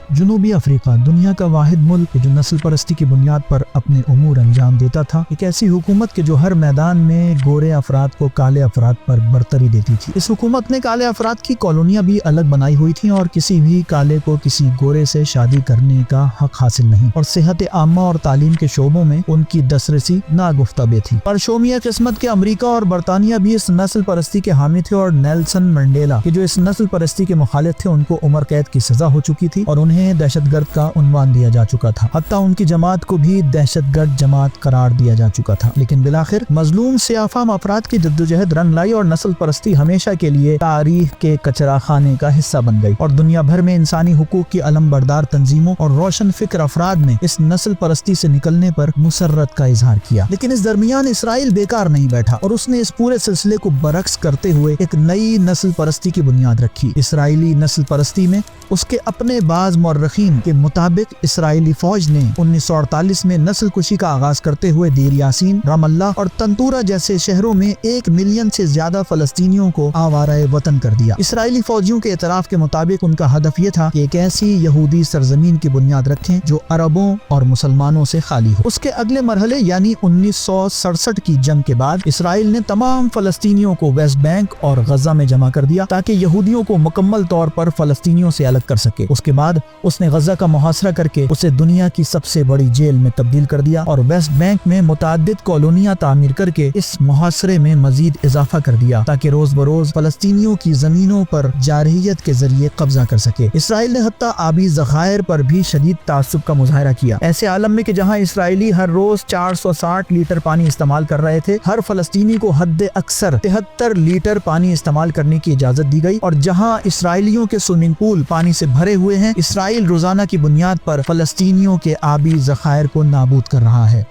جنوبی افریقہ دنیا کا واحد ملک جو نسل پرستی کی بنیاد پر اپنے امور انجام دیتا تھا، ایک ایسی حکومت کے جو ہر میدان میں گورے افراد کو کالے افراد پر برتری دیتی تھی۔ اس حکومت نے کالے افراد کی کالونیاں بھی الگ بنائی ہوئی تھیں اور کسی بھی کالے کو کسی گورے سے شادی کرنے کا حق حاصل نہیں، اور صحت عامہ اور تعلیم کے شعبوں میں ان کی دسترسی ناگفتہ تھی۔ پر شومیہ قسمت کے امریکہ اور برطانیہ بھی اس نسل پرستی کے حامی تھے، اور نیلسن منڈیلا کہ جو اس نسل پرستی کے مخالف تھے ان کو عمر قید کی سزا ہو چکی تھی اور انہیں دہشت گرد کا عنوان دیا جا چکا تھا، حتیٰ ان کی جماعت کو بھی دہشت گرد جماعت قرار دیا جا چکا تھا۔ لیکن بالآخر مظلوم سیاہ فام افراد کی جدوجہد رنگ لائی اور نسل پرستی ہمیشہ کے لیے تاریخ کے کچرا خانے کا حصہ بن گئی، اور دنیا بھر میں انسانی حقوق کی علم بردار تنظیموں اور روشن فکر افراد نے اس نسل پرستی سے نکلنے پر مسرت کا اظہار کیا۔ لیکن اس درمیان اسرائیل بیکار نہیں بیٹھا اور اس نے اس پورے سلسلے کو برعکس کرتے ہوئے ایک نئی نسل پرستی کی بنیاد رکھی۔ اسرائیلی نسل پرستی میں اس کے اپنے بعض مورخین کے مطابق اسرائیلی فوج نے 1948 میں نسل کشی کا آغاز کرتے ہوئے دیر یاسین، رام اللہ اور تنتورا جیسے شہروں میں 1 ملین سے زیادہ فلسطینیوں کو آوارہ وطن کر دیا۔ اسرائیلی فوجیوں کے اعتراف کے مطابق ان کا ہدف یہ تھا کہ ایک ایسی یہودی سرزمین کی بنیاد رکھیں جو عربوں اور مسلمانوں سے خالی ہو۔ اس کے اگلے مرحلے یعنی 1967 کی جنگ کے بعد اسرائیل نے تمام فلسطینیوں کو ویسٹ بینک اور غزہ میں جمع کر دیا تاکہ یہودیوں کو مکمل طور پر فلسطینیوں سے الگ کر سکے۔ اس کے بعد اس نے غزہ کا محاصرہ کر کے اسے دنیا کی سب سے بڑی جیل میں تبدیل کر دیا اور ویسٹ بینک میں متعدد کالونیاں تعمیر کر کے اس محاصرے میں مزید اضافہ کر دیا تاکہ روز بروز فلسطینیوں کی زمینوں پر جارحیت کے ذریعے قبضہ کر سکے۔ اسرائیل نے حتیٰ آبی ذخائر پر بھی شدید تعصب کا مظاہرہ کیا۔ ایسے عالم میں کہ جہاں اسرائیلی ہر روز 460 لیٹر پانی استعمال کر رہے تھے، ہر فلسطینی کو حد اکثر 73 لیٹر پانی استعمال کرنے کی اجازت دی گئی، اور جہاں اسرائیلیوں کے سوئمنگ پول پانی سے بھرے ہوئے ہیں، اسرائیل روزانہ کی بنیاد پر فلسطینیوں کے آبی ذخائر کو نابود کر رہا ہے۔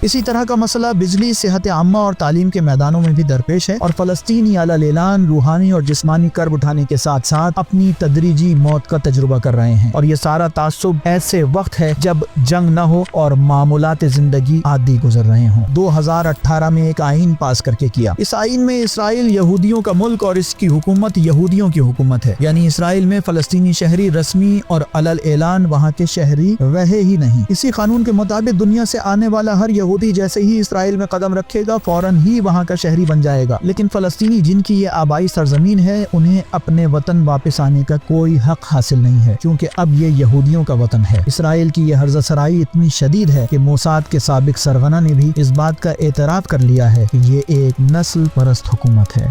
اسی طرح کا مسئلہ بجلی، صحت عامہ اور تعلیم کے میدانوں میں بھی درپیش ہے، اور فلسطینی اعلیٰ لیلان روحانی اور جسمانی کرب اٹھانے کے ساتھ ساتھ اپنی تدریجی موت کا تجربہ کر رہے ہیں، اور یہ سارا تعصب ایسے وقت ہے جب جنگ نہ ہو اور معمولات زندگی عادی گزر رہے ہوں۔ 2018 میں ایک آئین پاس کر کے کیا۔ اس آئین میں اسرائیل یہودیوں کا ملک اور اس کی حکومت یہودیوں کی حکومت ہے، یعنی اسرائیل میں فلسطینی شہری رسمی اور علی اعلان وہاں کے شہری رہے ہی نہیں۔ اسی قانون کے مطابق دنیا سے آنے والا ہر یہودی جیسے ہی اسرائیل میں قدم رکھے گا فوراً ہی وہاں کا شہری بن جائے گا، لیکن فلسطینی جن کی یہ آبائی سرزمین ہے انہیں اپنے وطن واپس آنے کا کوئی حق حاصل نہیں ہے، کیونکہ اب یہ یہودیوں کا وطن ہے۔ اسرائیل کی یہ ہرزہ سرائی اتنی شدید ہے کہ موساد کے سابق سرغنہ نے بھی اس بات کا اعتراف کر لیا ہے کہ یہ ایک نسل پرست حکومت ہے۔